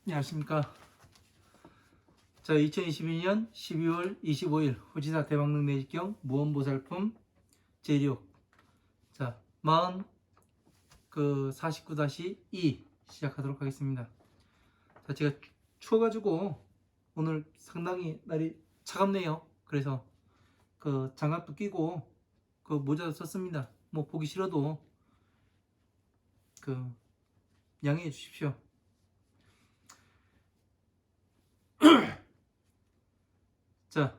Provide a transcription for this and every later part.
안녕하십니까. 자, 2022년 12월 25일 후지사 대박능 내직경 무언보살품 제6 자, 49-2 시작하도록 하겠습니다. 자, 제가 추워가지고 오늘 상당히 날이 차갑네요. 그래서 그 장갑도 끼고 그 모자도 썼습니다. 뭐 보기 싫어도 그 양해해 주십시오. 자,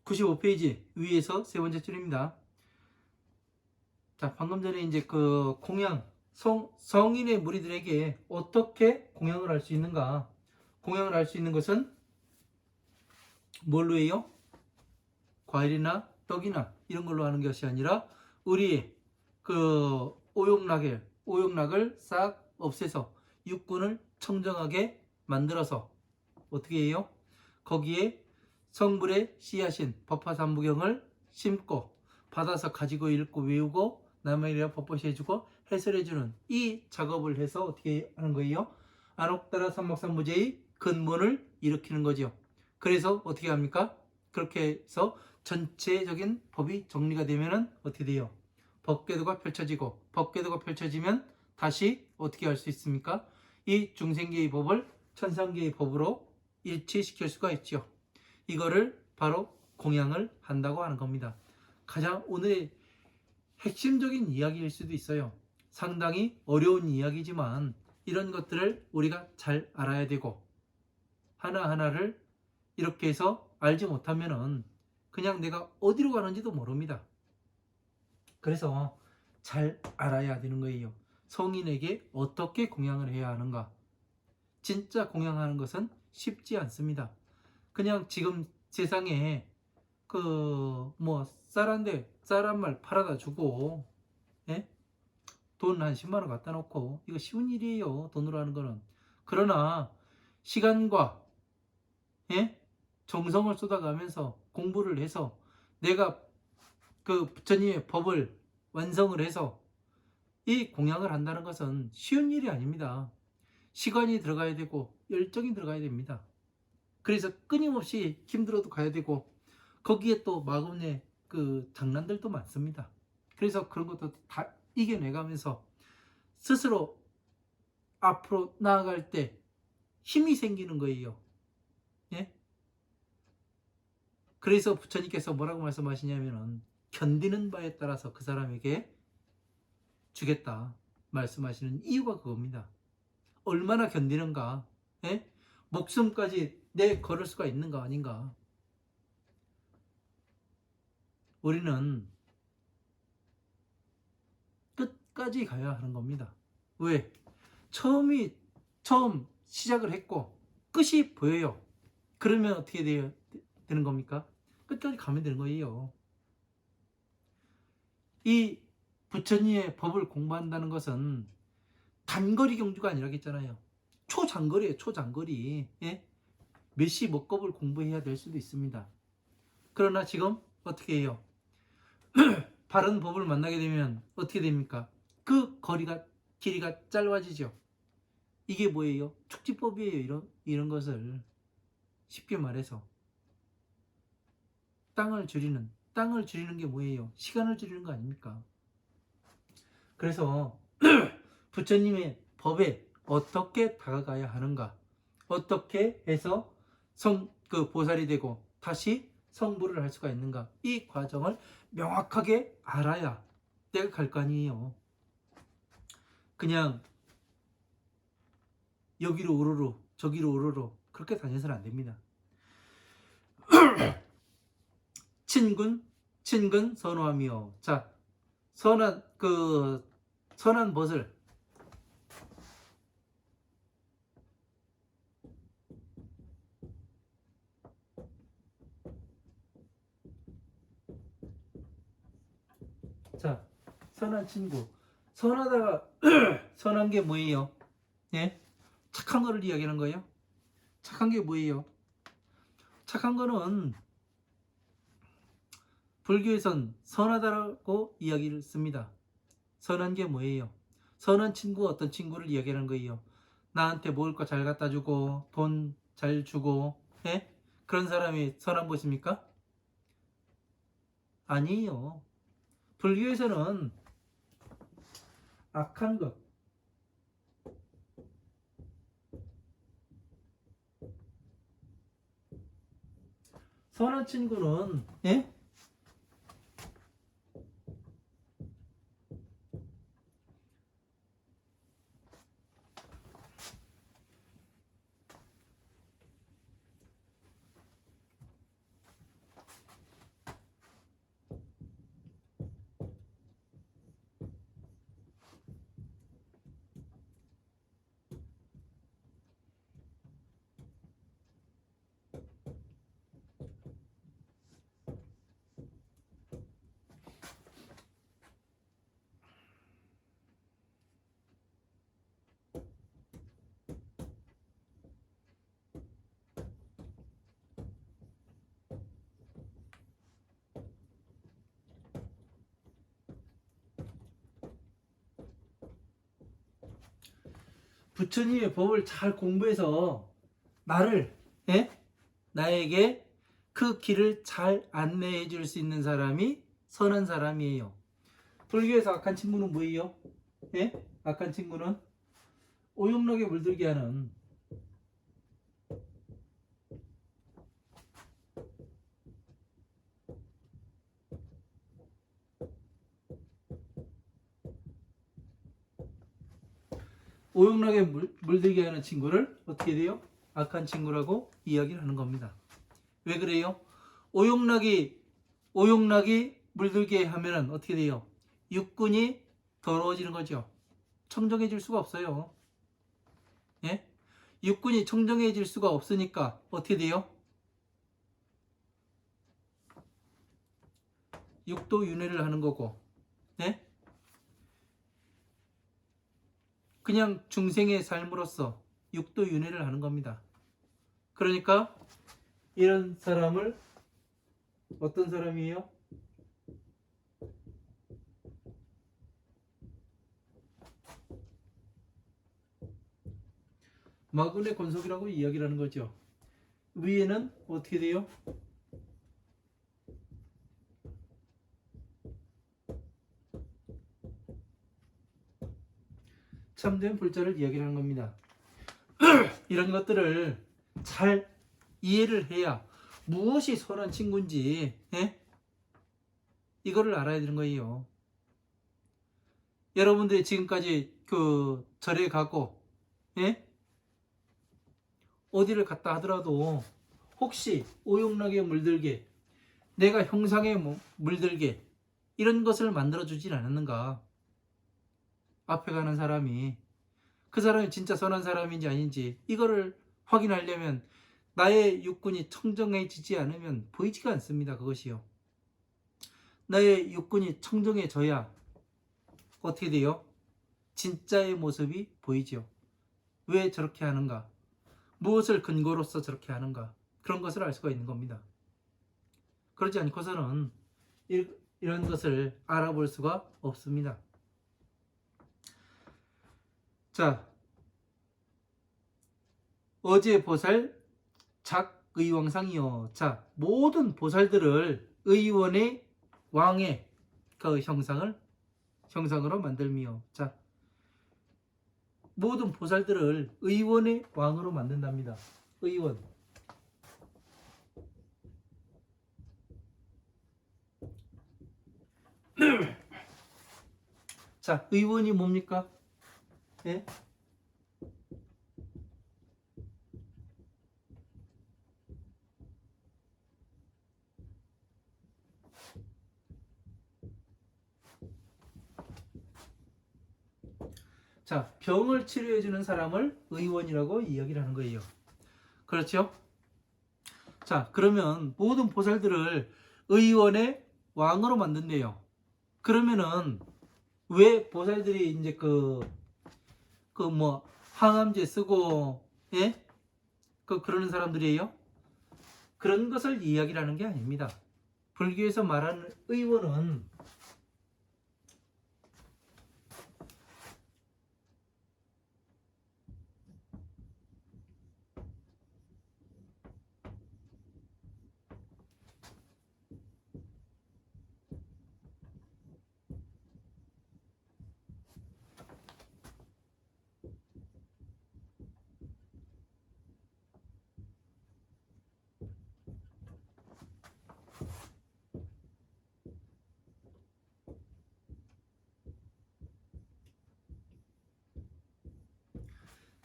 95페이지 위에서 세 번째 줄입니다. 자, 방금 전에 이제 그 공양, 성인의 무리들에게 어떻게 공양을 할 수 있는가? 공양을 할 수 있는 것은 뭘로 해요? 과일이나 떡이나 이런 걸로 하는 것이 아니라 우리의 그 오욕락을 싹 없애서 육군을 청정하게 만들어서 어떻게 해요? 거기에 성불의 씨앗인 법화삼부경을 심고 받아서 가지고 읽고 외우고 남에게 법보시 해주고 해설해주는 이 작업을 해서 어떻게 하는 거예요? 안옥따라 삼박삼부제의 근본을 일으키는 거죠. 그래서 어떻게 합니까? 그렇게 해서 전체적인 법이 정리가 되면은 어떻게 돼요? 법궤도가 펼쳐지고 법궤도가 펼쳐지면 다시 어떻게 할 수 있습니까? 이 중생계의 법을 천상계의 법으로 일치시킬 수가 있죠. 이거를 바로 공양을 한다고 하는 겁니다. 가장 오늘의 핵심적인 이야기일 수도 있어요. 상당히 어려운 이야기지만 이런 것들을 우리가 잘 알아야 되고 하나하나를 이렇게 해서 알지 못하면은 그냥 내가 어디로 가는지도 모릅니다. 그래서 잘 알아야 되는 거예요. 성인에게 어떻게 공양을 해야 하는가. 진짜 공양하는 것은 쉽지 않습니다. 그냥 지금 세상에 그 뭐 쌀 한 말 팔아다 주고 예? 돈 한 10만 원 갖다 놓고 이거 쉬운 일이에요. 돈으로 하는 거는. 그러나 시간과 예? 정성을 쏟아가면서 공부를 해서 내가 그 부처님의 법을 완성을 해서 이 공양을 한다는 것은 쉬운 일이 아닙니다. 시간이 들어가야 되고 열정이 들어가야 됩니다. 그래서 끊임없이 힘들어도 가야 되고 거기에 또 마음의 그 장난들도 많습니다. 그래서 그런 것도 다 이겨내가면서 스스로 앞으로 나아갈 때 힘이 생기는 거예요. 예? 그래서 부처님께서 뭐라고 말씀하시냐면은 견디는 바에 따라서 그 사람에게 주겠다 말씀하시는 이유가 그겁니다. 얼마나 견디는가, 예? 목숨까지 내 걸을 수가 있는가 아닌가. 우리는 끝까지 가야 하는 겁니다. 왜? 처음 시작을 했고 끝이 보여요. 그러면 어떻게 되는 겁니까? 끝까지 가면 되는 거예요. 이 부처님의 법을 공부한다는 것은 단거리 경주가 아니라겠잖아요. 초장거리예요. 초장거리. 예? 몇시 몇 겁을 공부해야 될 수도 있습니다. 그러나 지금 어떻게 해요? 바른 법을 만나게 되면 어떻게 됩니까? 그 길이가 짧아지죠. 이게 뭐예요? 축지법이에요. 이런 것을 쉽게 말해서 땅을 줄이는 게 뭐예요? 시간을 줄이는 거 아닙니까? 그래서 부처님의 법에 어떻게 다가가야 하는가, 어떻게 해서 그 보살이 되고 다시 성불을 할 수가 있는가, 이 과정을 명확하게 알아야 내가 갈 거 아니에요. 그냥 여기로 우르르 저기로 우르르 그렇게 다녀서는 안 됩니다. 친근 선호하며. 자, 선한 벗을 자, 선한 친구. 선하다가 선한 게 뭐예요? 예? 착한 거를 이야기하는 거예요. 착한 게 뭐예요? 착한 거는 불교에선 선하다라고 이야기를 씁니다. 선한 게 뭐예요? 선한 친구, 어떤 친구를 이야기하는 거예요? 나한테 먹을 거 잘 갖다 주고 돈 잘 주고, 예? 그런 사람이 선한 것입니까? 아니에요. 불교에서는 악한 것, 선한 친구는, 예? 부처님의 법을 잘 공부해서 나를, 예? 나에게 그 길을 잘 안내해 줄 수 있는 사람이 선한 사람이에요. 불교에서 악한 친구는 뭐예요? 예? 악한 친구는 오용락에 물들게 하는, 오용락에 물들게 하는 친구를 어떻게 돼요? 악한 친구라고 이야기를 하는 겁니다. 왜 그래요? 오용락이 물들게 하면은 어떻게 돼요? 육군이 더러워지는 거죠. 청정해질 수가 없어요. 예? 육군이 청정해질 수가 없으니까 어떻게 돼요? 육도윤회를 하는 거고, 예? 그냥 중생의 삶으로서 육도윤회를 하는 겁니다. 그러니까 이런 사람을 어떤 사람이에요? 마군의 권속이라고 이야기를 하는 거죠. 위에는 어떻게 돼요? 참된 불자를 이야기를 하는 겁니다. 이런 것들을 잘 이해를 해야 무엇이 선한 친구인지, 예? 이거를 알아야 되는 거예요. 여러분들이 지금까지 그 절에 가고, 예? 어디를 갔다 하더라도 혹시 오용락에 물들게, 내가 형상에 물들게, 이런 것을 만들어 주진 않았는가? 앞에 가는 사람이 그 사람이 진짜 선한 사람인지 아닌지 이거를 확인하려면 나의 육군이 청정해지지 않으면 보이지가 않습니다. 그것이요. 나의 육군이 청정해져야 어떻게 돼요? 진짜의 모습이 보이죠. 왜 저렇게 하는가? 무엇을 근거로서 저렇게 하는가? 그런 것을 알 수가 있는 겁니다. 그러지 않고서는 이런 것을 알아볼 수가 없습니다. 자, 어제 보살 작의왕상이요. 자, 모든 보살들을 의원의 왕의 그 형상으로 만들미요. 자, 모든 보살들을 의원의 왕으로 만든답니다. 의원. 자, 의원이 뭡니까? 예? 자, 병을 치료해주는 사람을 의원이라고 이야기를 하는 거예요. 그렇죠? 자, 그러면 모든 보살들을 의원의 왕으로 만든대요. 그러면은 왜 보살들이 이제 항암제 쓰고, 예? 그러는 사람들이에요? 그런 것을 이야기를 하는 게 아닙니다. 불교에서 말하는 의원은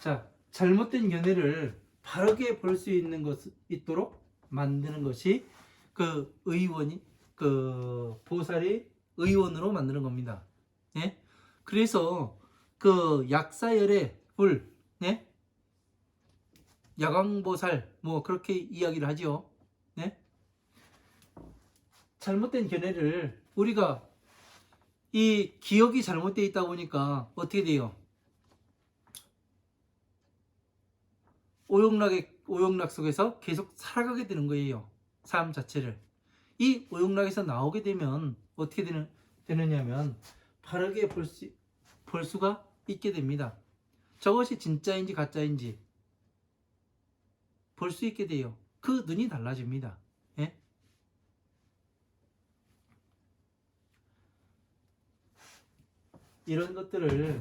자, 잘못된 견해를 바르게 볼 수 있는 것 있도록 만드는 것이 그 의원이 그 보살이 의원으로 만드는 겁니다. 예? 그래서 그 약사열의 불, 예? 야광보살 뭐 그렇게 이야기를 하죠. 예? 잘못된 견해를 우리가 이 기억이 잘못되어 있다 보니까 어떻게 돼요? 오용락 속에서 계속 살아가게 되는 거예요. 삶 자체를. 이 오용락에서 나오게 되면 어떻게 되느냐면 바르게 볼 수가 있게 됩니다. 저것이 진짜인지 가짜인지 볼 수 있게 돼요. 그 눈이 달라집니다. 예? 이런 것들을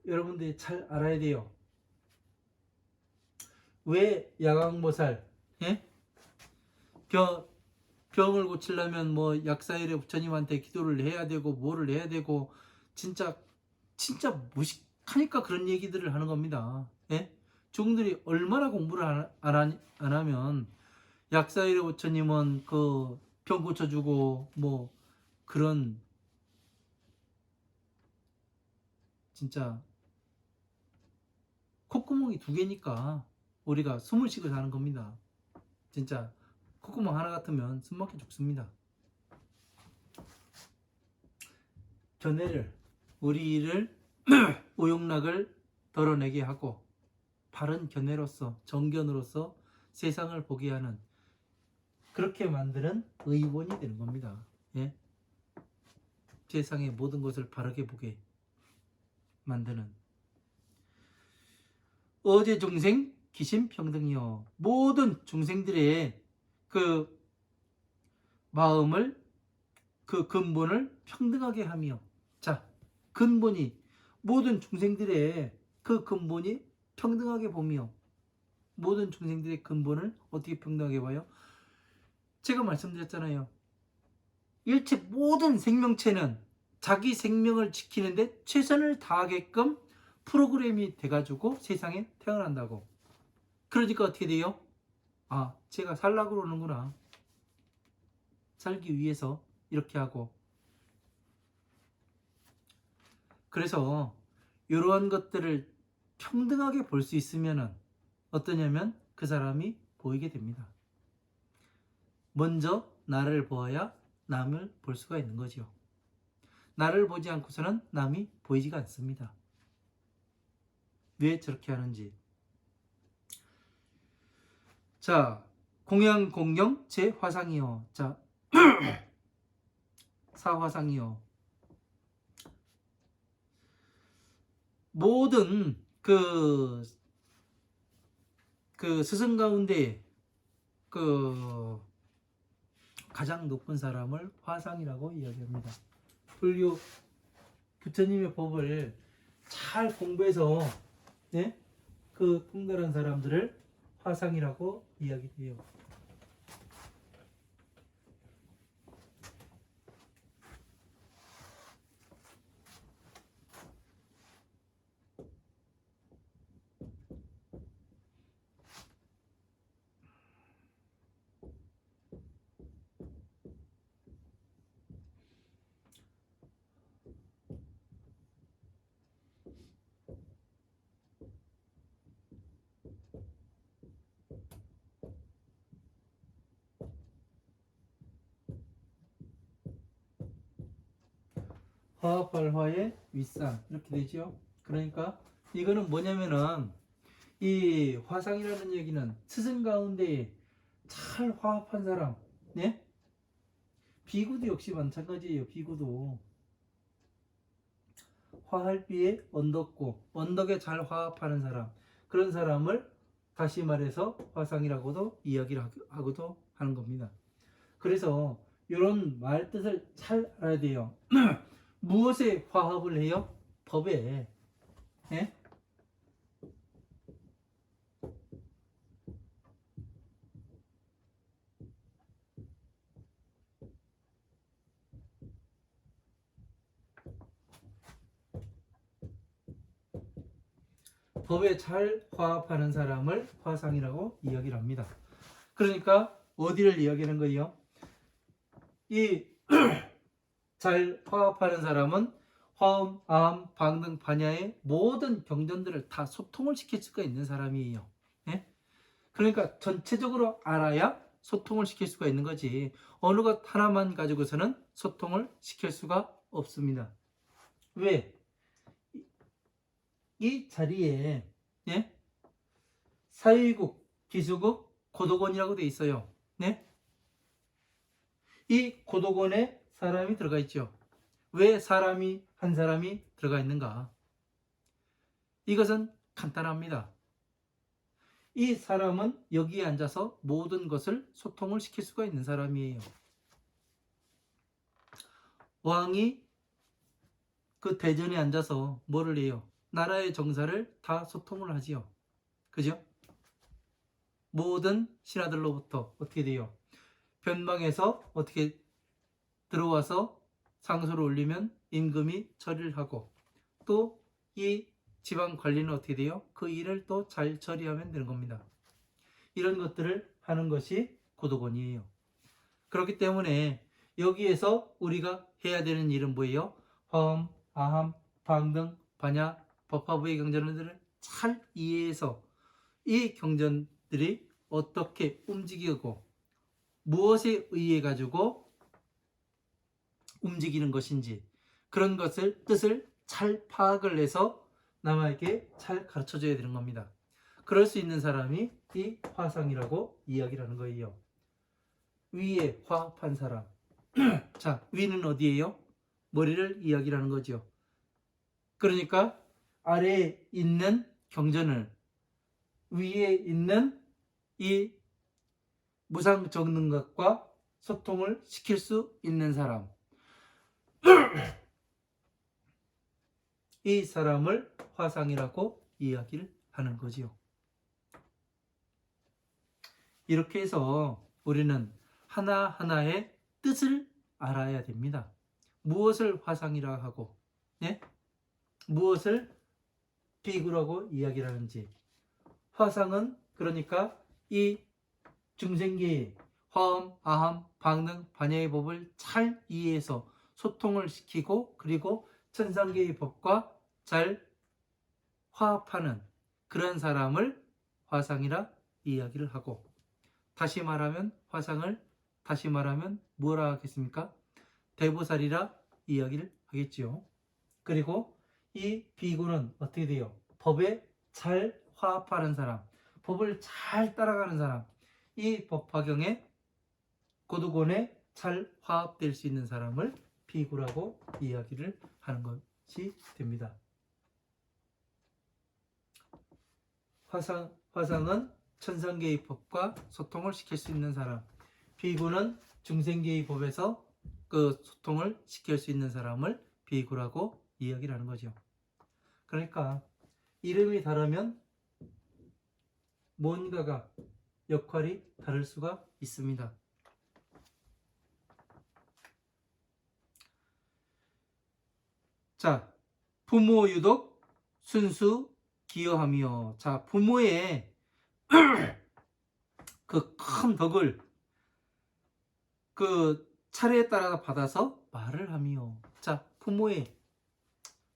여러분들이 잘 알아야 돼요. 왜 야광보살, 예? 병을 고치려면 뭐 약사열의 부처님한테 기도를 해야 되고 뭐를 해야 되고 진짜 무식하니까 그런 얘기들을 하는 겁니다. 예? 중들이 얼마나 공부를 안 하면 약사열의 부처님은 그 병 고쳐주고 뭐 그런 진짜 콧구멍이 두 개니까 우리가 숨을 쉬고 사는 겁니다. 진짜 콧구멍 하나 같으면 숨 막혀 죽습니다. 견해를 우리를 오용락을 덜어내게 하고 바른 견해로서 정견으로서 세상을 보게 하는 그렇게 만드는 의본이 되는 겁니다. 예? 세상의 모든 것을 바르게 보게 만드는 어제 중생 기심평등이요. 모든 중생들의 그 마음을 그 근본을 평등하게 하며 자 근본이 모든 중생들의 그 근본이 평등하게 보며 모든 중생들의 근본을 어떻게 평등하게 봐요? 제가 말씀드렸잖아요. 일체 모든 생명체는 자기 생명을 지키는데 최선을 다하게끔 프로그램이 돼가지고 세상에 태어난다고. 그러니까 어떻게 돼요? 아, 제가 살라고 그러는구나. 살기 위해서 이렇게 하고. 그래서 이러한 것들을 평등하게 볼 수 있으면 어떠냐면 그 사람이 보이게 됩니다. 먼저 나를 보아야 남을 볼 수가 있는 거죠. 나를 보지 않고서는 남이 보이지가 않습니다. 왜 저렇게 하는지. 자, 공양공경 제화상이요. 자, 사화상이요. 모든 그 스승 가운데 그 가장 높은 사람을 화상이라고 이야기합니다. 불교 부처님의 법을 잘 공부해서 네? 그 통달한 사람들을 화상이라고 이야기해요. 화합발화의 윗상 이렇게 되죠. 그러니까 이거는 뭐냐면은 이 화상이라는 얘기는 스승 가운데 잘 화합한 사람, 네? 비구도 역시 마찬가지예요. 비구도 화할비에 언덕고 언덕에 잘 화합하는 사람, 그런 사람을 다시 말해서 화상이라고도 이야기를 하고도 하는 겁니다. 그래서 이런 말 뜻을 잘 알아야 돼요. 무엇에 화합을 해요? 법에. 예? 법에 잘 화합하는 사람을 화상이라고 이야기를 합니다. 그러니까 어디를 이야기하는 거예요? 이 잘 화합하는 사람은 화음, 아함, 방등, 반야의 모든 경전들을 다 소통을 시킬 수가 있는 사람이에요. 예? 그러니까 전체적으로 알아야 소통을 시킬 수가 있는 거지, 어느 것 하나만 가지고서는 소통을 시킬 수가 없습니다. 왜? 이 자리에 예? 사회국, 기수국, 고도권이라고 돼 있어요. 네? 이 고도권에 사람이 들어가 있죠. 왜 한 사람이 들어가 있는가? 이것은 간단합니다. 이 사람은 여기에 앉아서 모든 것을 소통을 시킬 수가 있는 사람이에요. 왕이 그 대전에 앉아서 뭐를 해요? 나라의 정사를 다 소통을 하지요. 그죠? 모든 신하들로부터 어떻게 돼요? 변방에서 어떻게 들어와서 상소를 올리면 임금이 처리를 하고, 또 이 지방 관리는 어떻게 돼요? 그 일을 또 잘 처리하면 되는 겁니다. 이런 것들을 하는 것이 고도권이에요. 그렇기 때문에 여기에서 우리가 해야 되는 일은 뭐예요? 화엄, 아함, 방등, 반야, 법화부의 경전들을 잘 이해해서 이 경전들이 어떻게 움직이고 무엇에 의해 가지고 움직이는 것인지, 그런 것을 뜻을 잘 파악을 해서 남에게 잘 가르쳐 줘야 되는 겁니다. 그럴 수 있는 사람이 이 화상이라고 이야기를 하는 거예요. 위에 화합한 사람. 자, 위는 어디예요? 머리를 이야기를 하는 거죠. 그러니까 아래에 있는 경전을 위에 있는 이 무상정능각과 소통을 시킬 수 있는 사람, 이 사람을 화상이라고 이야기를 하는 거지요. 이렇게 해서 우리는 하나하나의 뜻을 알아야 됩니다. 무엇을 화상이라 하고, 네? 무엇을 비구라고 이야기를 하는지. 화상은 그러니까 이 중생계의 화엄, 아함, 방능, 반야의 법을 잘 이해해서 소통을 시키고, 그리고 천상계의 법과 잘 화합하는 그런 사람을 화상이라 이야기를 하고, 다시 말하면 화상을 다시 말하면 뭐라 하겠습니까? 대보살이라 이야기를 하겠지요. 그리고 이 비구는 어떻게 돼요? 법에 잘 화합하는 사람, 법을 잘 따라가는 사람, 이 법화경에 고도권에 잘 화합될 수 있는 사람을 비구라고 이야기를 하는 것이 됩니다. 화상은 천상계의 법과 소통을 시킬 수 있는 사람, 비구는 중생계의 법에서 그 소통을 시킬 수 있는 사람을 비구라고 이야기를 하는 거죠. 그러니까 이름이 다르면 뭔가가 역할이 다를 수가 있습니다. 자, 부모 유독 순수 기여하며. 자, 부모의 그 큰 덕을 그 차례에 따라 받아서 말을 하며. 자, 부모의,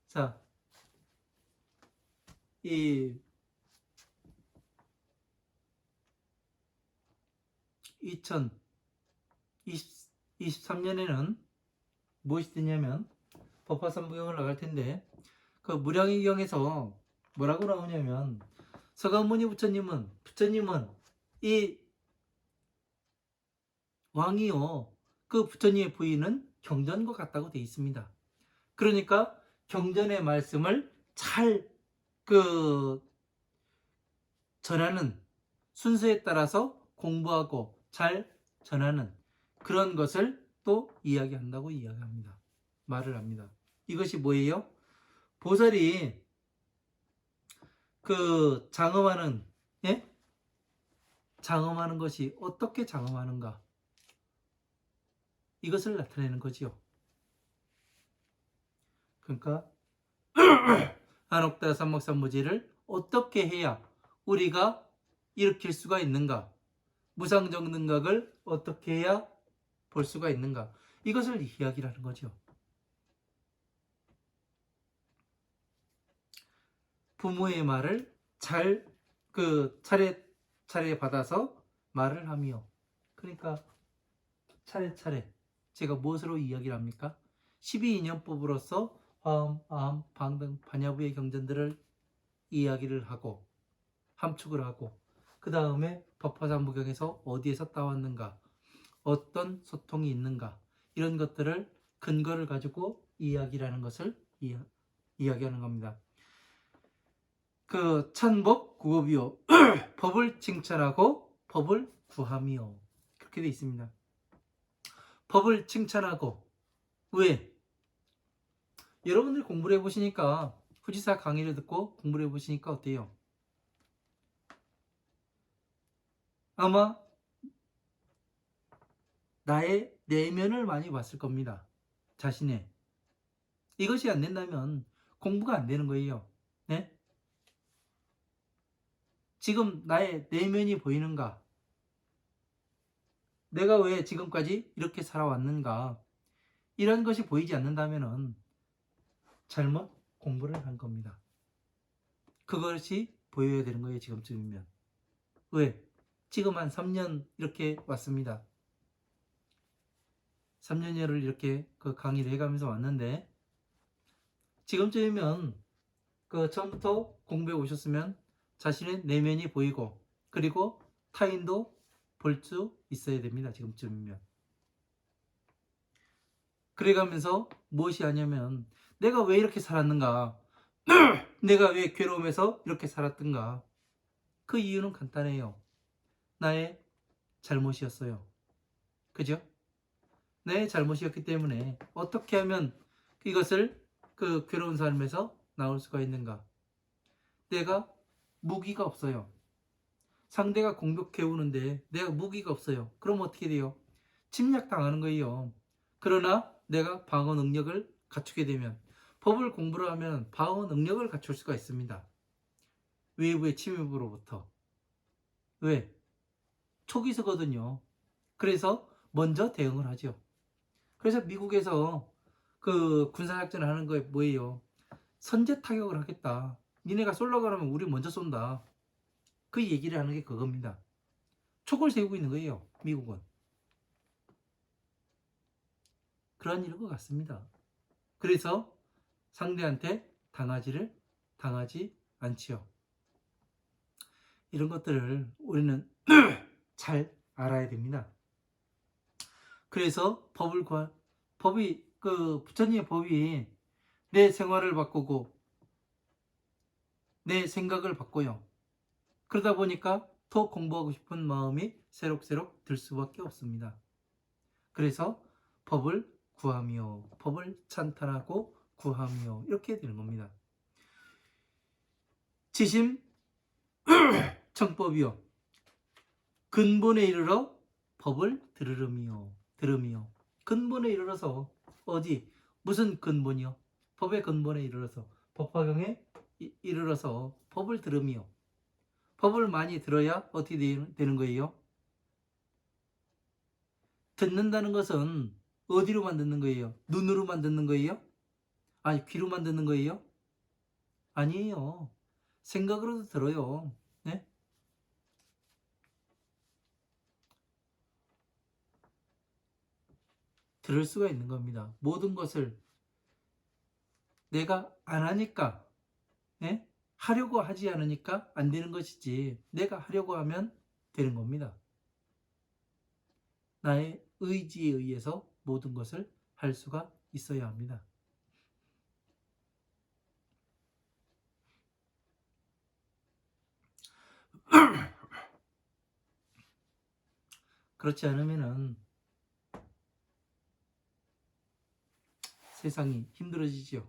자, 이 2023년에는 무엇이 되냐면 법화삼부경을 나갈 텐데, 그 무량의경에서 뭐라고 나오냐면, 서가모니 부처님은 이 왕이요, 그 부처님의 부인은 경전과 같다고 되어 있습니다. 그러니까 경전의 말씀을 잘 전하는, 순서에 따라서 공부하고 잘 전하는 그런 것을 또 이야기한다고 이야기합니다. 말을 합니다. 이것이 뭐예요? 보살이 장엄하는, 예? 장엄하는 것이 어떻게 장엄하는가, 이것을 나타내는 거지요. 그러니까 안옥다 삼목삼무지를 어떻게 해야 우리가 일으킬 수가 있는가? 무상정 능각을 어떻게 해야 볼 수가 있는가? 이것을 이야기를 하는 거죠. 부모의 말을 잘 차례 받아서 말을 하며, 그러니까 차례차례 제가 무엇으로 이야기를 합니까? 12인연법으로서 화음, 아함, 방 등 반야부의 경전들을 이야기를 하고 함축을 하고, 그 다음에 법화상부경에서 어디에서 따왔는가, 어떤 소통이 있는가, 이런 것들을 근거를 가지고 이야기를 하는 것을 이야기하는 겁니다. 그 찬법 구법이요 법을 칭찬하고 법을 구함이요, 그렇게 되어 있습니다. 법을 칭찬하고, 왜? 여러분들이 공부를 해보시니까, 후지사 강의를 듣고 공부를 해보시니까 어때요? 아마 나의 내면을 많이 봤을 겁니다. 자신의. 이것이 안 된다면 공부가 안 되는 거예요. 네? 지금 나의 내면이 보이는가? 내가 왜 지금까지 이렇게 살아왔는가? 이런 것이 보이지 않는다면 잘못 공부를 한 겁니다. 그것이 보여야 되는 거예요, 지금쯤이면. 왜? 지금 한 3년 이렇게 왔습니다. 3년여를 이렇게 그 강의를 해가면서 왔는데, 지금쯤이면 그 처음부터 공부해 오셨으면 자신의 내면이 보이고, 그리고 타인도 볼 수 있어야 됩니다. 지금쯤이면. 그래가면서 무엇이 하냐면, 내가 왜 이렇게 살았는가, 내가 왜 괴로움에서 이렇게 살았던가. 그 이유는 간단해요. 나의 잘못이었어요. 그죠? 내 잘못이었기 때문에 어떻게 하면 이것을 그 괴로운 삶에서 나올 수가 있는가? 내가 무기가 없어요. 상대가 공격해 오는데 내가 무기가 없어요. 그럼 어떻게 돼요? 침략당하는 거예요. 그러나 내가 방어 능력을 갖추게 되면, 법을 공부를 하면 방어 능력을 갖출 수가 있습니다. 외부의 침입으로부터. 왜? 초기수거든요. 그래서 먼저 대응을 하죠. 그래서 미국에서 그 군사작전을 하는 거에 뭐예요? 선제 타격을 하겠다. 니네가 쏠려고 그러면 우리 먼저 쏜다. 그 얘기를 하는 게 그겁니다. 촉을 세우고 있는 거예요, 미국은. 그런 일인 것 같습니다. 그래서 상대한테 당하지 않지요. 이런 것들을 우리는 잘 알아야 됩니다. 그래서 부처님의 법이 내 생활을 바꾸고 내 생각을 바꿔요. 그러다 보니까 더 공부하고 싶은 마음이 새록새록 들 수밖에 없습니다. 그래서 법을 구하며, 법을 찬탄하고 구하며, 이렇게 되는 겁니다. 지심 청법이요 근본에 이르러 법을 들으며. 근본에 이르러서, 어디 무슨 근본이요? 법의 근본에 이르러서, 법화경에 이르러서 법을 들으며. 법을 많이 들어야 어떻게 되는 거예요? 듣는다는 것은 어디로만 듣는 거예요? 눈으로만 듣는 거예요? 아니, 귀로만 듣는 거예요? 아니에요. 생각으로도 들어요. 네? 들을 수가 있는 겁니다. 모든 것을 내가 안 하니까, 네? 하려고 하지 않으니까 안 되는 것이지, 내가 하려고 하면 되는 겁니다. 나의 의지에 의해서 모든 것을 할 수가 있어야 합니다. 그렇지 않으면은 세상이 힘들어지죠.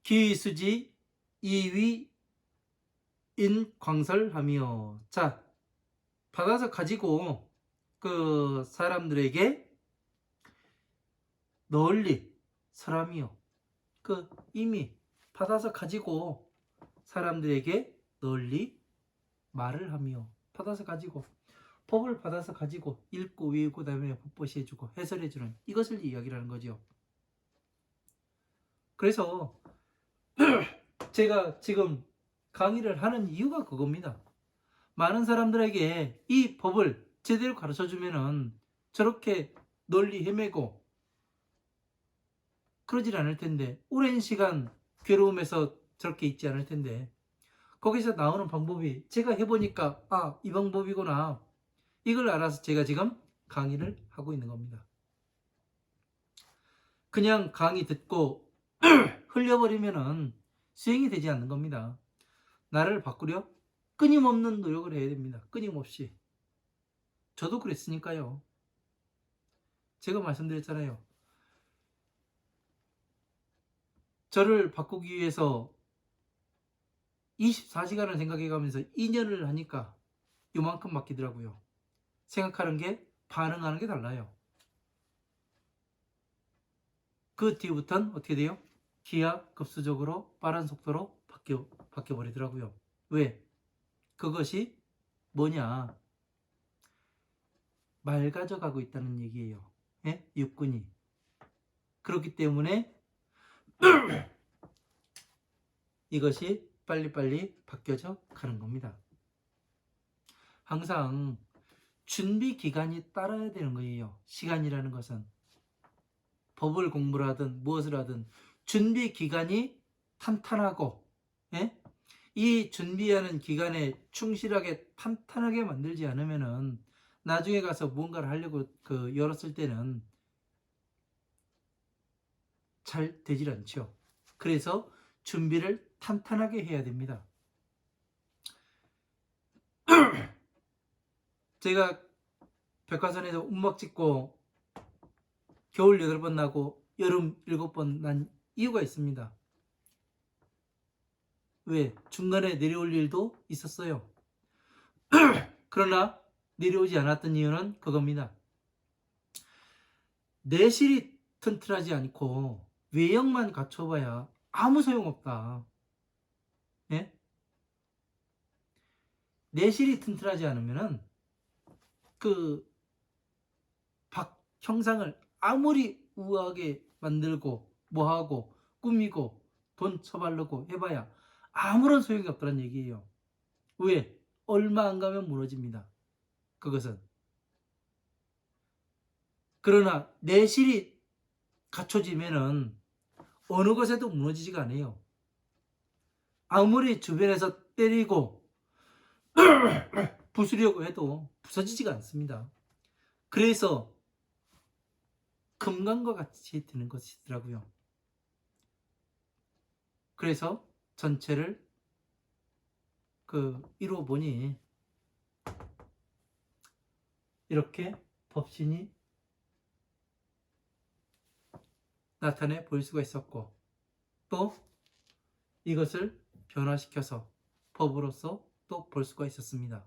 기수지 이위 인광설하며. 자, 받아서 가지고 그 사람들에게 널리 설하며, 그 이미 받아서 가지고 사람들에게 널리 말을 하며, 받아서 가지고, 법을 받아서 가지고 읽고 외우고 그다음에 법보시 해주고 해설해주는 이것을 이야기를 하는 거죠. 그래서 제가 지금 강의를 하는 이유가 그겁니다. 많은 사람들에게 이 법을 제대로 가르쳐 주면은 저렇게 널리 헤매고 그러질 않을 텐데, 오랜 시간 괴로움에서 저렇게 있지 않을 텐데, 거기서 나오는 방법이 제가 해보니까 이 방법이구나, 이걸 알아서 제가 지금 강의를 하고 있는 겁니다. 그냥 강의 듣고 흘려버리면은 수행이 되지 않는 겁니다. 나를 바꾸려 끊임없는 노력을 해야 됩니다. 끊임없이. 저도 그랬으니까요. 제가 말씀드렸잖아요. 저를 바꾸기 위해서 24시간을 생각해가면서 2년을 하니까 요만큼 바뀌더라고요. 생각하는 게 반응하는 게 달라요. 그 뒤부터는 어떻게 돼요? 기하급수적으로 빠른 속도로 바뀌어버리더라고요. 왜? 그것이 뭐냐? 맑아져가고 있다는 얘기예요. 예? 육군이. 그렇기 때문에 이것이 빨리빨리 바뀌어져 가는 겁니다. 항상 준비 기간이 따라야 되는 거예요. 시간이라는 것은. 법을 공부를 하든 무엇을 하든 준비 기간이 탄탄하고, 예? 이 준비하는 기간에 충실하게 탄탄하게 만들지 않으면은 나중에 가서 무언가를 하려고 열었을 때는 잘 되질 않죠. 그래서 준비를 탄탄하게 해야 됩니다. 제가 백화선에서 운막 찍고 겨울 8번 나고 여름 7번 난 이유가 있습니다. 왜? 중간에 내려올 일도 있었어요. 그러나 내려오지 않았던 이유는 그겁니다. 내실이 튼튼하지 않고 외형만 갖춰봐야 아무 소용없다. 예? 내실이 튼튼하지 않으면은 그 형상을 아무리 우아하게 만들고 뭐하고 꾸미고 돈 처바르고 해봐야 아무런 소용이 없다는 얘기예요. 왜? 얼마 안 가면 무너집니다. 그것은. 그러나 내실이 갖춰지면은 어느 것에도 무너지지가 않아요. 아무리 주변에서 때리고 부수려고 해도 부서지지가 않습니다. 그래서 금강과 같이 되는 것이더라고요. 그래서 전체를 이루어 보니 이렇게 법신이 나타내 보일 수가 있었고, 또 이것을 변화시켜서 법으로서 또 볼 수가 있었습니다.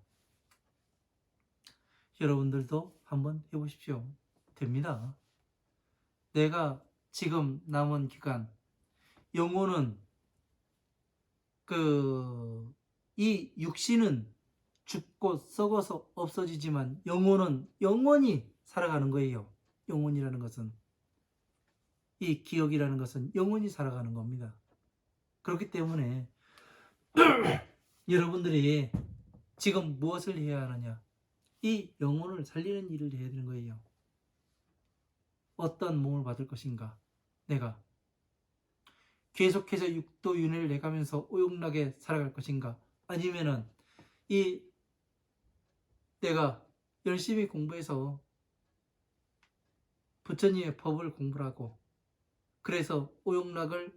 여러분들도 한번 해보십시오. 됩니다. 내가 지금 남은 기간, 영혼은 이 육신은 죽고 썩어서 없어지지만 영혼은 영원히 살아가는 거예요. 영혼이라는 것은, 이 기억이라는 것은 영원히 살아가는 겁니다. 그렇기 때문에 여러분들이 지금 무엇을 해야 하느냐? 이 영혼을 살리는 일을 해야 되는 거예요. 어떤 몸을 받을 것인가? 내가 계속해서 육도윤회를 해가면서 오용락에 살아갈 것인가? 아니면은 내가 열심히 공부해서 부처님의 법을 공부를 하고, 그래서 오용락을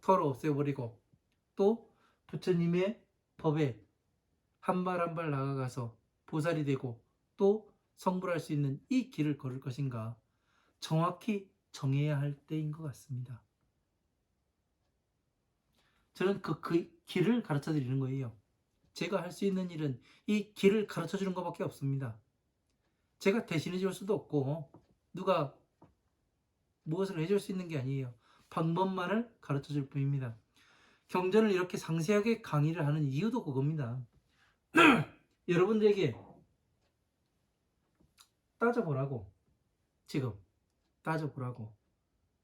털어 없애버리고, 또 부처님의 법에 한 발 한 발 나아가서 보살이 되고 또 성불할 수 있는 이 길을 걸을 것인가, 정확히 정해야 할 때인 것 같습니다. 저는 그 길을 가르쳐 드리는 거예요. 제가 할 수 있는 일은 이 길을 가르쳐 주는 것밖에 없습니다. 제가 대신해 줄 수도 없고 누가 무엇을 해줄 수 있는 게 아니에요. 방법만을 가르쳐 줄 뿐입니다. 경전을 이렇게 상세하게 강의를 하는 이유도 그겁니다. 여러분들에게 따져보라고. 지금 따져보라고.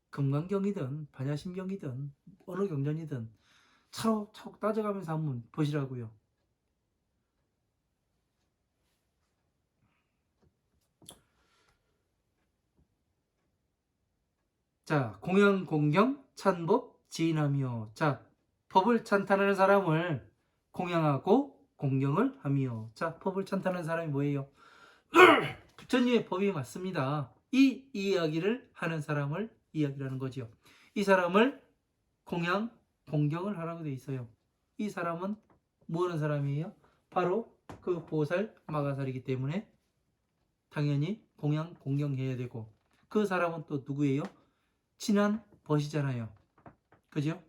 금강경이든 반야심경이든 어느 경전이든 차곡차곡 따져가면서 한번 보시라고요. 자, 공양, 공경, 찬법, 지인하며. 자, 법을 찬탄하는 사람을 공양하고 공경을 하며. 자, 법을 찬탄하는 사람이 뭐예요? 부처님의 법이 맞습니다. 이 이야기를 하는 사람을 이야기하는 거지요. 이 사람을 공양, 공경을 하라고 되어 있어요. 이 사람은 뭐 하는 사람이에요? 바로 그 보살 마가살이기 때문에 당연히 공양, 공경해야 되고, 그 사람은 또 누구예요? 친한 벗이잖아요. 그죠?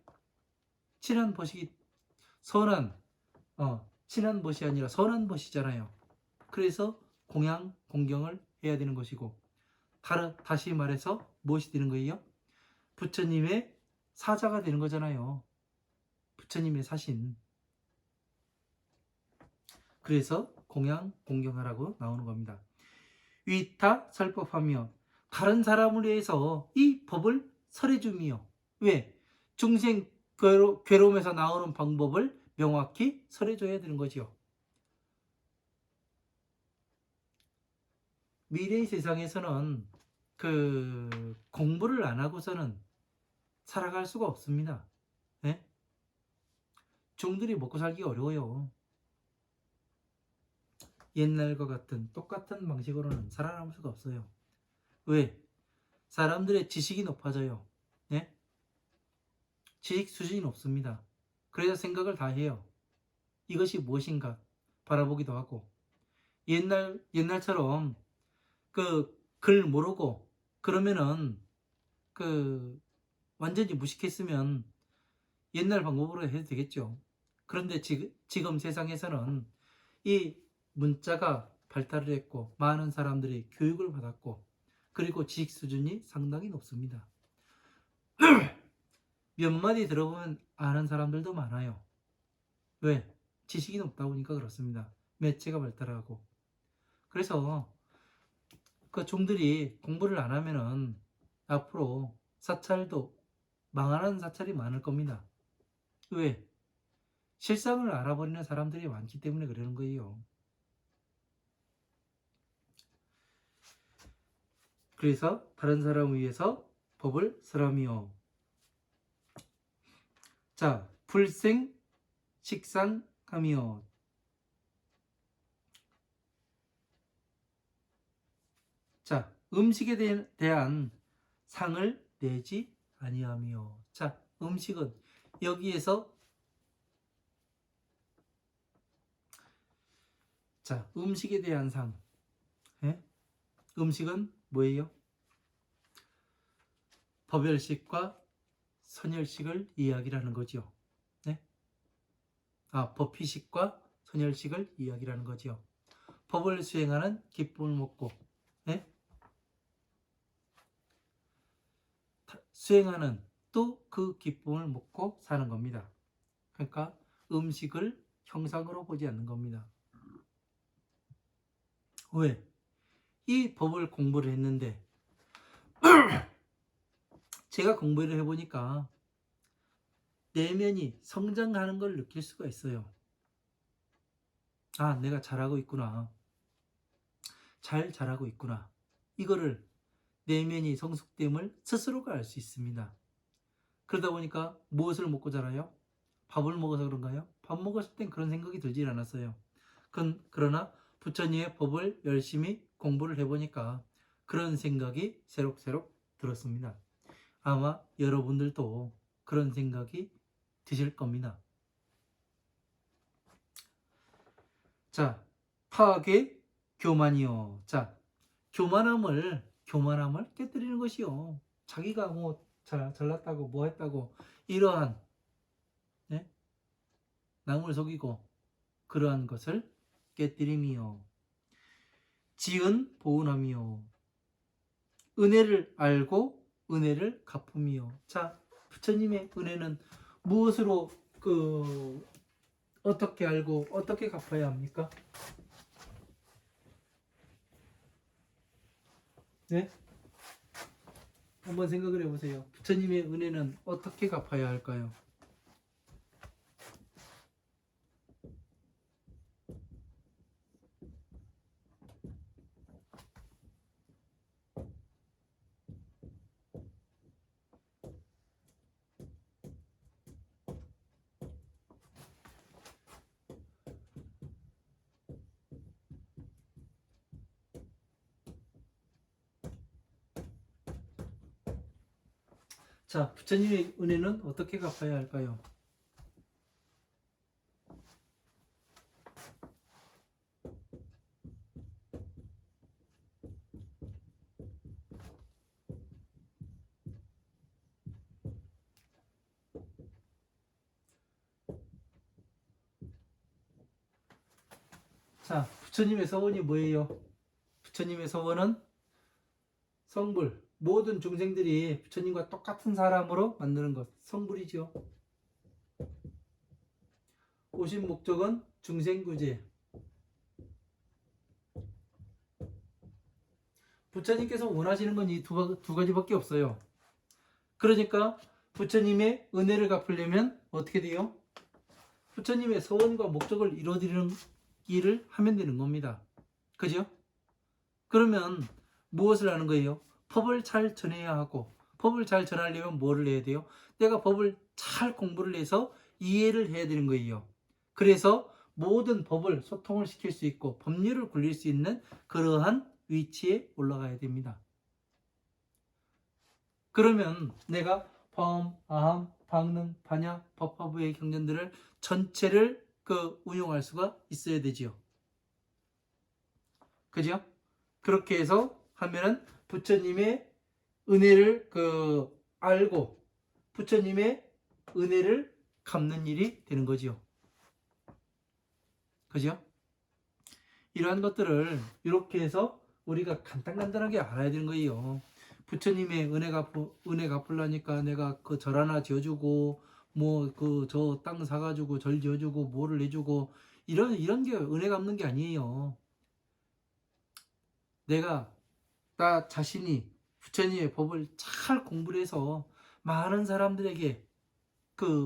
친한 벗이 선한 친한 벗이 아니라 선한 벗이잖아요. 그래서 공양, 공경을 해야 되는 것이고, 다시 말해서 무엇이 되는 거예요? 부처님의 사자가 되는 거잖아요. 부처님의 사신. 그래서 공양, 공경하라고 나오는 겁니다. 위타 설법하며 다른 사람을 위해서 이 법을 설해주며. 왜? 중생 괴로움에서 나오는 방법을 명확히 설해줘야 되는 거지요. 미래의 세상에서는 공부를 안 하고서는 살아갈 수가 없습니다. 네? 중들이 먹고 살기가 어려워요. 옛날과 같은 똑같은 방식으로는 살아남을 수가 없어요. 왜? 사람들의 지식이 높아져요. 네? 지식 수준이 높습니다. 그래서 생각을 다 해요. 이것이 무엇인가 바라보기도 하고, 옛날처럼 글 모르고 그러면은 완전히 무식했으면 옛날 방법으로 해도 되겠죠. 그런데 지금 세상에서는 이 문자가 발달을 했고, 많은 사람들이 교육을 받았고, 그리고 지식 수준이 상당히 높습니다. 몇 마디 들어보면 아는 사람들도 많아요. 왜? 지식이 높다 보니까 그렇습니다. 매체가 발달하고. 그래서 그 종들이 공부를 안 하면은 앞으로 사찰도 망하는 사찰이 많을 겁니다. 왜? 실상을 알아버리는 사람들이 많기 때문에 그러는 거예요. 그래서 다른 사람을 위해서 법을 설하며. 자, 불생 식상하며. 자, 음식에 대한 상을 내지 아니하며. 자, 음식은 여기에서 음식에 대한 상. 예? 음식은 뭐예요? 법열식과 선열식을 이야기하는 거죠. 네? 법희식과 선열식을 이야기하는 거죠. 법을 수행하는 기쁨을 먹고, 네? 수행하는 또 그 기쁨을 먹고 사는 겁니다. 그러니까 음식을 형상으로 보지 않는 겁니다. 왜? 이 법을 공부를 했는데 제가 공부를 해보니까 내면이 성장하는 걸 느낄 수가 있어요. 아, 내가 잘하고 있구나. 잘 자라고 있구나. 이거를 내면이 성숙됨을 스스로가 알 수 있습니다. 그러다 보니까 무엇을 먹고 자라요? 밥을 먹어서 그런가요? 밥 먹었을 땐 그런 생각이 들질 않았어요. 그러나 부처님의 법을 열심히 공부를 해보니까 그런 생각이 새록새록 들었습니다. 아마 여러분들도 그런 생각이 드실 겁니다. 자, 파악의 교만이요. 자, 교만함을 깨뜨리는 것이요. 자기가 뭐 잘났다고 뭐 했다고 이러한, 네? 남을 속이고 그러한 것을 깨뜨림이요. 지은 보은함이요. 은혜를 알고 은혜를 갚음이요. 자, 부처님의 은혜는 무엇으로 어떻게 알고 어떻게 갚아야 합니까? 네? 한번 생각을 해보세요. 부처님의 은혜는 어떻게 갚아야 할까요? 자, 부처님의 은혜는 어떻게 갚아야 할까요? 자, 부처님의 서원이 뭐예요? 부처님의 서원은 성불, 모든 중생들이 부처님과 똑같은 사람으로 만드는 것, 성불이죠. 오신 목적은 중생구제. 부처님께서 원하시는 건 이 두 가지밖에 없어요. 그러니까 부처님의 은혜를 갚으려면 어떻게 돼요? 부처님의 서원과 목적을 이루어드리는 일을 하면 되는 겁니다. 그죠? 그러면 무엇을 하는 거예요? 법을 잘 전해야 하고, 법을 잘 전하려면 뭐를 해야 돼요? 내가 법을 잘 공부를 해서 이해를 해야 되는 거예요. 그래서 모든 법을 소통을 시킬 수 있고 법률을 굴릴 수 있는 그러한 위치에 올라가야 됩니다. 그러면 내가 범, 아함, 방능, 반야, 법화부의 경전들을 전체를 운용할 수가 있어야 되지요. 그죠? 그렇게 해서 하면은 부처님의 은혜를 알고 부처님의 은혜를 갚는 일이 되는 거지요. 그죠? 이러한 것들을 이렇게 해서 우리가 간단하게 알아야 되는 거예요. 부처님의 은혜 갚으려니까 내가 절 하나 지어주고 뭐 저 땅 사가지고 절 지어주고 뭐를 해주고 이런 게 은혜 갚는 게 아니에요. 내가 나 자신이 부처님의 법을 잘 공부를 해서 많은 사람들에게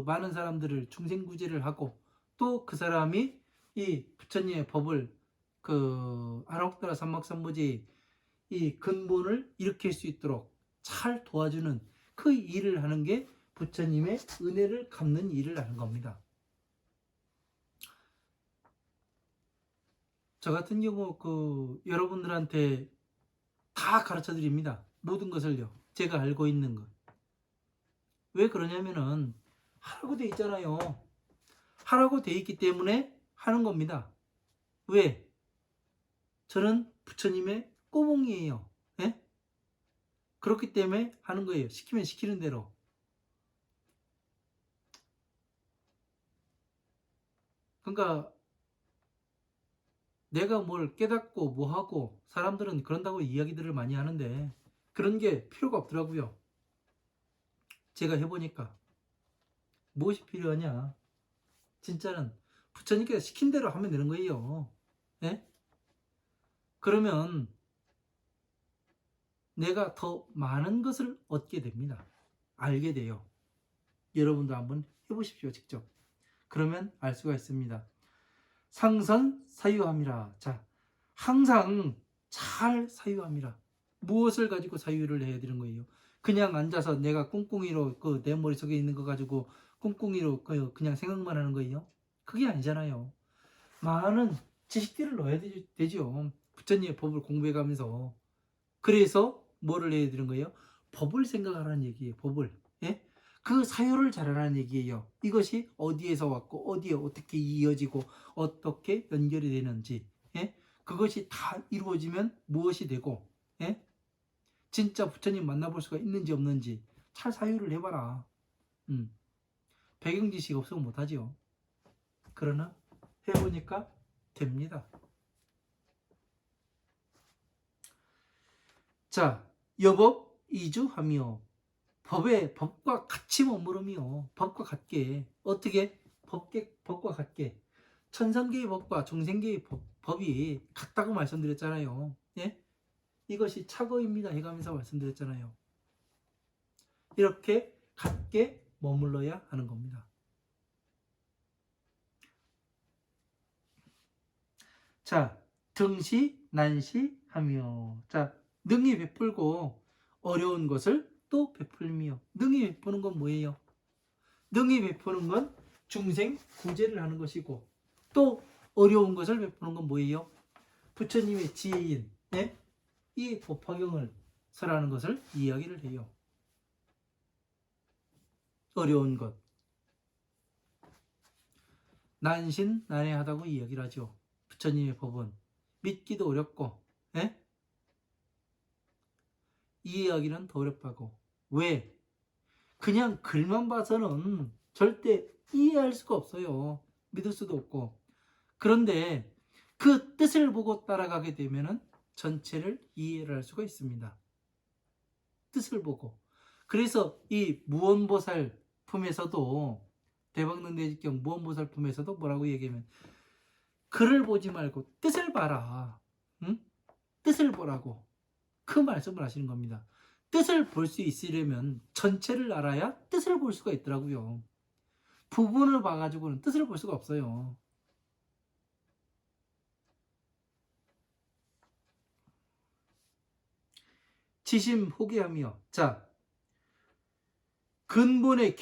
많은 사람들을 중생구제를 하고 또 그 사람이 이 부처님의 법을 아나옥다라 삼막삼보지 이 근본을 일으킬 수 있도록 잘 도와주는 그 일을 하는 게 부처님의 은혜를 갚는 일을 하는 겁니다. 저 같은 경우 여러분들한테 다 가르쳐 드립니다. 모든 것을요. 제가 알고 있는 것. 왜 그러냐면은 하라고 돼 있잖아요. 하라고 돼 있기 때문에 하는 겁니다. 왜? 저는 부처님의 꼬몽이에요. 예? 그렇기 때문에 하는 거예요. 시키면 시키는 대로. 그러니까 내가 뭘 깨닫고 뭐하고 사람들은 그런다고 이야기들을 많이 하는데 그런 게 필요가 없더라고요. 제가 해보니까 무엇이 필요하냐? 진짜는 부처님께서 시킨 대로 하면 되는 거예요. 예? 그러면 내가 더 많은 것을 얻게 됩니다. 알게 돼요. 여러분도 한번 해보십시오. 직접. 그러면 알 수가 있습니다. 상선 사유함이라. 자, 항상 잘 사유함이라. 무엇을 가지고 사유를 해야 되는 거예요? 그냥 앉아서 내가 꿍꿍이로 내 머릿속에 있는 거 가지고 꿍꿍이로 그냥 생각만 하는 거예요? 그게 아니잖아요. 많은 지식들을 넣어야 되죠. 부처님의 법을 공부해 가면서. 그래서 뭐를 해야 되는 거예요? 법을 생각하라는 얘기예요. 법을. 예? 그 사유를 잘하라는 얘기예요. 이것이 어디에서 왔고 어디에 어떻게 이어지고 어떻게 연결이 되는지. 예? 그것이 다 이루어지면 무엇이 되고, 예? 진짜 부처님 만나볼 수가 있는지 없는지 잘 사유를 해봐라. 배경 지식 없으면 못하지요. 그러나 해보니까 됩니다. 자, 여법 이주하며 법과 같이 머무르며 법과 같게 어떻게 법과 같게 천상계의 법과 중생계의 법이 같다고 말씀드렸잖아요. 예? 이것이 착오입니다 해가면서 말씀드렸잖아요. 이렇게 같게 머물러야 하는 겁니다. 자, 등시 난시하며. 자, 능히 베풀고 어려운 것을 또 베풀며. 능히 베푸는 건 뭐예요? 능히 베푸는 건 중생 구제를 하는 것이고, 또 어려운 것을 베푸는 건 뭐예요? 부처님의 지혜인, 예? 이 법화경을 설하는 것을 이야기를 해요. 어려운 것, 난신난해하다고 이야기를 하죠. 부처님의 법은 믿기도 어렵고, 예? 이해하기는 더 어렵다고. 왜? 그냥 글만 봐서는 절대 이해할 수가 없어요. 믿을 수도 없고. 그런데 그 뜻을 보고 따라가게 되면은 전체를 이해를 할 수가 있습니다. 뜻을 보고. 그래서 이 무언보살 품에서도, 대박능대집경 무언보살 품에서도 뭐라고 얘기하면, 글을 보지 말고 뜻을 봐라. 응? 뜻을 보라고 그 말씀을 하시는 겁니다. 뜻을 볼 수 있으려면 전체를 알아야 뜻을 볼 수가 있더라고요. 부분을 봐가지고는 뜻을 볼 수가 없어요. 지심 호기하며. 자, 근본에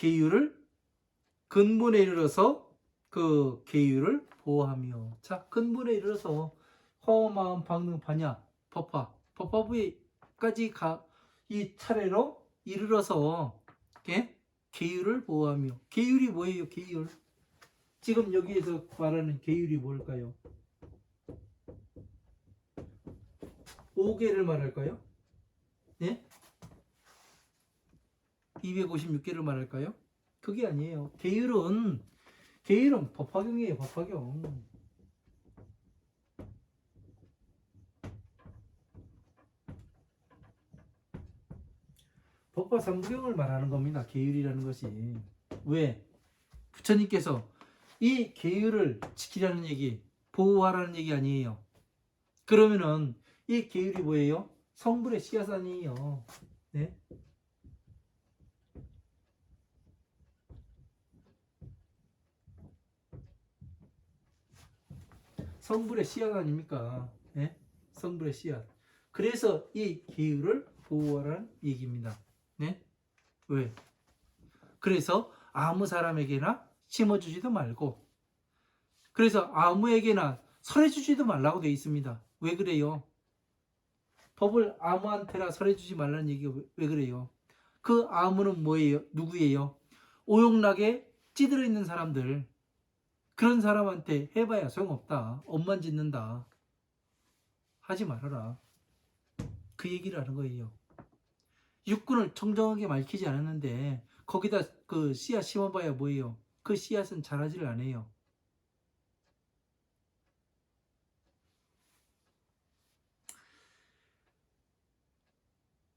이르러서 그 계율을 보호하며. 자, 근본에 이르러서 화엄마음 방능 반야 법화부에까지 이 차례로 이르러서 계율을 보호하며. 계율이 뭐예요? 계율. 지금 여기에서 말하는 계율이 뭘까요? 5개를 말할까요? 예? 256개를 말할까요? 그게 아니에요. 계율은 법화경이에요. 법화경. 법화 삼부경을 말하는 겁니다. 계율이라는 것이. 왜? 부처님께서 이 계율을 지키라는 얘기, 보호하라는 얘기 아니에요. 그러면은 이 계율이 뭐예요? 성불의 씨앗 아니에요. 네? 성불의 씨앗 아닙니까? 네? 성불의 씨앗. 그래서 이 계율을 보호하라는 얘기입니다. 네? 왜? 그래서 아무 사람에게나 심어주지도 말고, 그래서 아무에게나 설해주지도 말라고 되어 있습니다. 왜 그래요? 법을 아무한테나 설해주지 말라는 얘기가 왜 그래요? 그 아무는 뭐예요? 누구예요? 오용락에 찌들어 있는 사람들, 그런 사람한테 해봐야 소용없다. 업만 짓는다. 하지 말아라. 그 얘기를 하는 거예요. 육군을 청정하게 밝히지 않았는데 거기다 그 씨앗 심어봐야 뭐예요? 그 씨앗은 자라지를 않아요.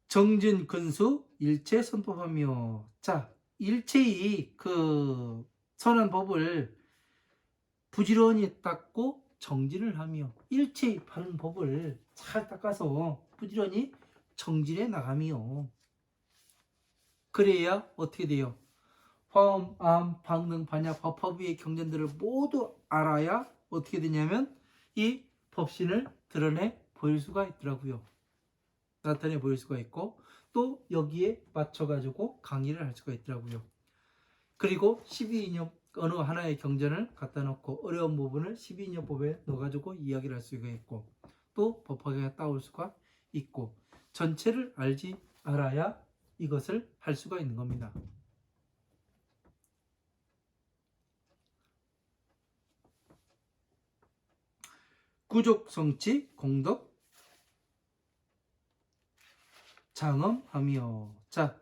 정진 근수 일체 선법하며. 자, 일체의 그 선한 법을 부지런히 닦고 정진을 하며, 일체의 바른 법을 잘 닦아서 부지런히 정진해 나가며. 그래야 어떻게 돼요? 화엄, 암, 방능, 반야, 법화부의 경전들을 모두 알아야 어떻게 되냐면 이 법신을 드러내 보일 수가 있더라고요. 나타내 보일 수가 있고, 또 여기에 맞춰가지고 강의를 할 수가 있더라고요. 그리고 12이념 어느 하나의 경전을 갖다 놓고 어려운 부분을 12이념법에 넣어가지고 이야기를 할 수가 있고, 또 법화경에 따올 수가 있고, 전체를 알아야 이것을 할 수가 있는 겁니다. 구족 성취 공덕 장엄하며. 자,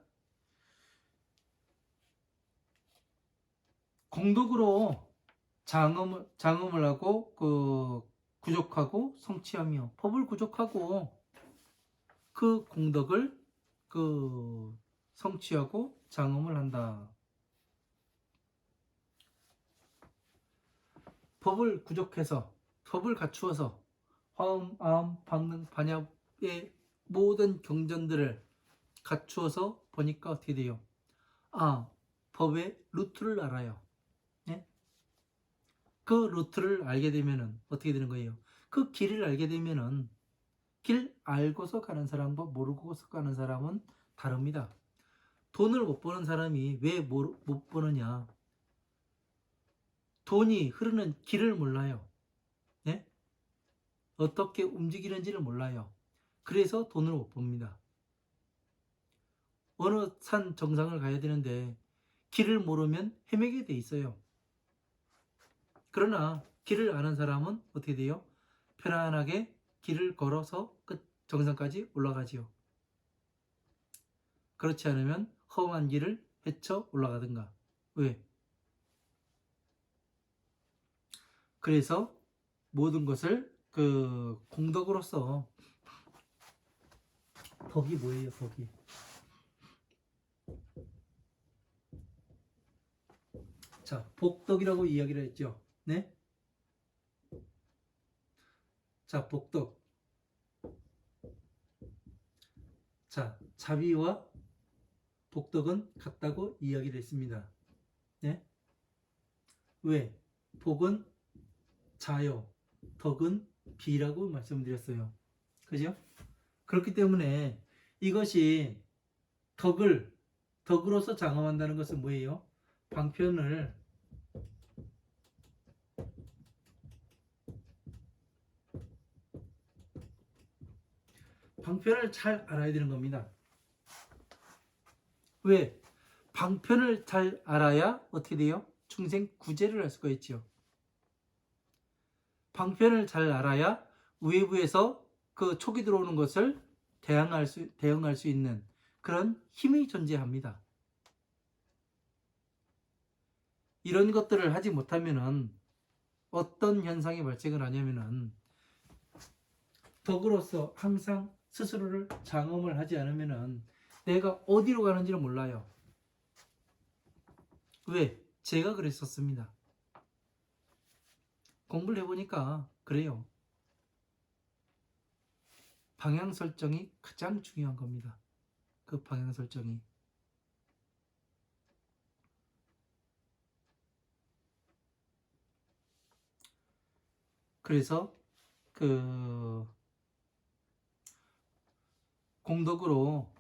공덕으로 장엄을 하고 구족하고 성취하며, 법을 구족하고 그 공덕을 성취하고 장엄을 한다. 법을 구족해서 법을 갖추어서 화음, 아음, 방능, 반야의 모든 경전들을 갖추어서 보니까 어떻게 돼요? 아, 법의 루트를 알아요. 예? 그 루트를 알게 되면은 어떻게 되는 거예요? 그 길을 알게 되면은 길 알고서 가는 사람과 모르고서 가는 사람은 다릅니다. 돈을 못 버는 사람이 왜 못 버느냐? 돈이 흐르는 길을 몰라요. 예? 어떻게 움직이는지를 몰라요. 그래서 돈을 못 법니다. 어느 산 정상을 가야 되는데 길을 모르면 헤매게 돼 있어요. 그러나 길을 아는 사람은 어떻게 돼요? 편안하게 길을 걸어서 끝 정상까지 올라가지요. 그렇지 않으면 험한 길을 헤쳐 올라가든가. 왜? 그래서 모든 것을 그 공덕으로서 덕이 뭐예요? 덕이. 자, 복덕이라고 이야기를 했죠. 네? 자, 복덕. 자, 자비와 복덕은 같다고 이야기를 했습니다. 네? 왜? 복은 자요, 덕은 비라고 말씀드렸어요. 그죠? 그렇기 때문에 이것이 덕으로서 장엄한다는 것은 뭐예요? 방편을 잘 알아야 되는 겁니다. 왜? 방편을 잘 알아야 어떻게 돼요? 중생 구제를 할 수가 있죠. 방편을 잘 알아야 외부에서 그 촉이 들어오는 것을 대응할 수 있는 그런 힘이 존재합니다. 이런 것들을 하지 못하면은 어떤 현상이 발생을 하냐면은 덕으로서 항상 스스로를 장엄을 하지 않으면은 내가 어디로 가는지를 몰라요. 왜? 제가 그랬었습니다. 공부를 해보니까 그래요. 방향 설정이 가장 중요한 겁니다. 그 방향 설정이. 그래서 그 공덕으로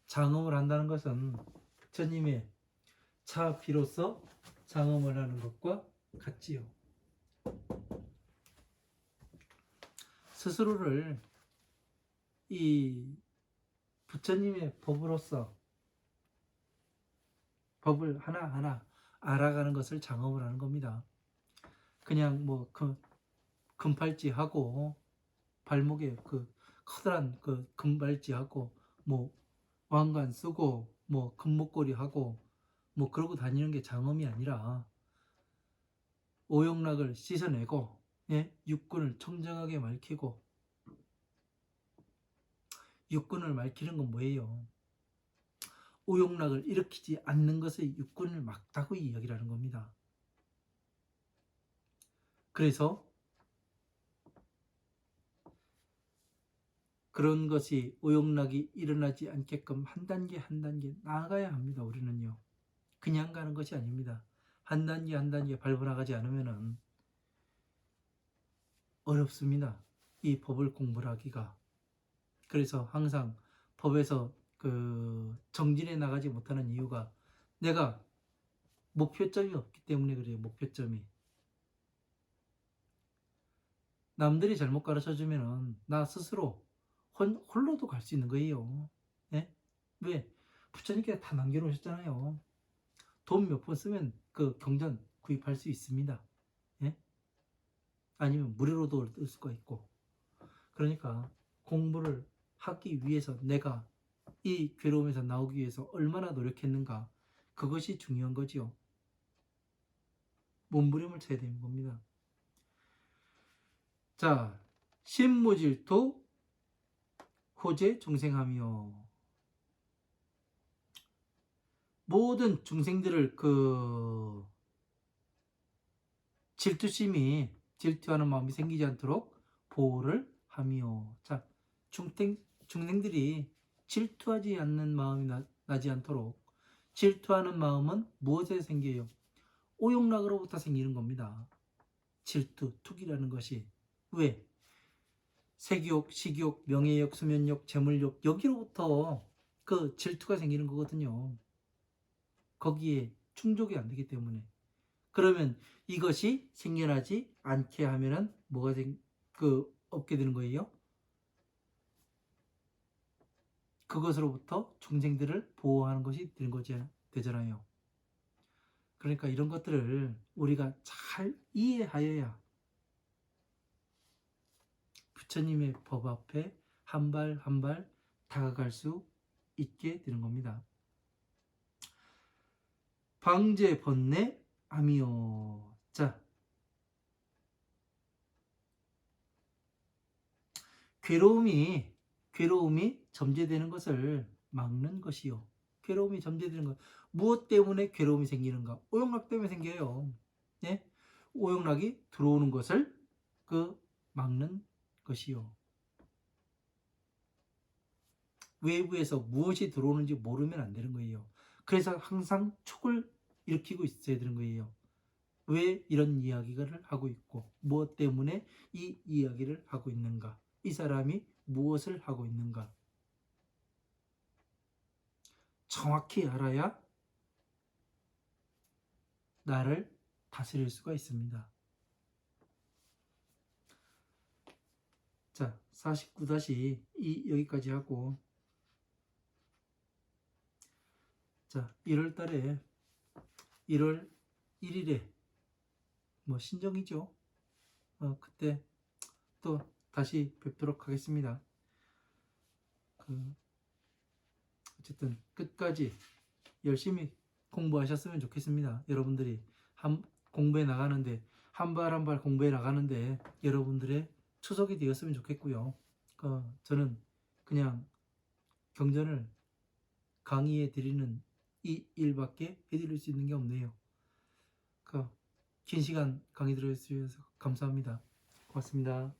장엄을 한다는 것은 부처님의 차비로서 장엄을 하는 것과 같지요. 스스로를 이 부처님의 법으로서 법을 하나하나 알아가는 것을 장엄을 하는 겁니다. 그냥 뭐 금팔찌 하고 발목에 그 커다란 그 금발찌 하고 뭐 왕관 쓰고 뭐 금목걸이 하고 뭐 그러고 다니는 게 장엄이 아니라 오용락을 씻어내고 예? 육군을 청정하게 맑히고. 육군을 맑히는 건 뭐예요? 오용락을 일으키지 않는 것의 육군을 막다고 이야기를 하는 겁니다. 그래서 그런 것이 오용락이 일어나지 않게끔 한 단계 한 단계 나아가야 합니다. 우리는요. 그냥 가는 것이 아닙니다. 한 단계 한 단계 밟아나가지 않으면 어렵습니다. 이 법을 공부를 하기가. 그래서 항상 법에서 그 정진해 나가지 못하는 이유가 내가 목표점이 없기 때문에 그래요. 목표점이. 남들이 잘못 가르쳐주면 나 스스로 홀로도 갈 수 있는 거예요. 예? 왜? 부처님께서 다 남겨놓으셨잖아요. 돈 몇 푼 쓰면 그 경전 구입할 수 있습니다. 예? 아니면 무료로도 얻을 수가 있고. 그러니까 공부를 하기 위해서 내가 이 괴로움에서 나오기 위해서 얼마나 노력했는가, 그것이 중요한 거지요. 몸부림을 쳐야 되는 겁니다. 자, 신무질토 호재 중생하며, 모든 중생들을 그 질투하는 마음이 생기지 않도록 보호를 하며. 자, 중생들이 질투하지 않는 마음이 나지 않도록. 질투하는 마음은 무엇에 생겨요? 오욕락으로부터 생기는 겁니다. 질투, 투기라는 것이. 왜? 색욕, 식욕, 명예욕, 수면욕, 재물욕, 여기로부터 그 질투가 생기는 거거든요. 거기에 충족이 안 되기 때문에. 그러면 이것이 생겨나지 않게 하면은 뭐가 없게 되는 거예요? 그것으로부터 중생들을 보호하는 것이 되잖아요. 그러니까 이런 것들을 우리가 잘 이해하여야 부처님의 법 앞에 한 발 한 발 다가갈 수 있게 되는 겁니다. 방제 번뇌 아미요. 자, 괴로움이 점제되는 것을 막는 것이요. 괴로움이 점제되는 것. 무엇 때문에 괴로움이 생기는가? 오용락 때문에 생겨요. 예? 오용락이 들어오는 것을 막는 것이요. 외부에서 무엇이 들어오는지 모르면 안 되는 거예요. 그래서 항상 촉을 일으키고 있어야 되는 거예요. 왜 이런 이야기를 하고 있고 무엇 때문에 이 이야기를 하고 있는가? 이 사람이 무엇을 하고 있는가? 정확히 알아야 나를 다스릴 수가 있습니다. 자, 49-2 여기까지 하고, 자, 1월 달에 1월 1일에 신정이죠. 그때 또 다시 뵙도록 하겠습니다. 어쨌든 끝까지 열심히 공부하셨으면 좋겠습니다. 여러분들이 공부해 나가는데 한 발 한 발 공부해 나가는데 여러분들의 초석이 되었으면 좋겠고요. 저는 그냥 경전을 강의해 드리는 이 일밖에 해드릴 수 있는 게 없네요. 긴 시간 강의 들어주셔서 감사합니다. 고맙습니다.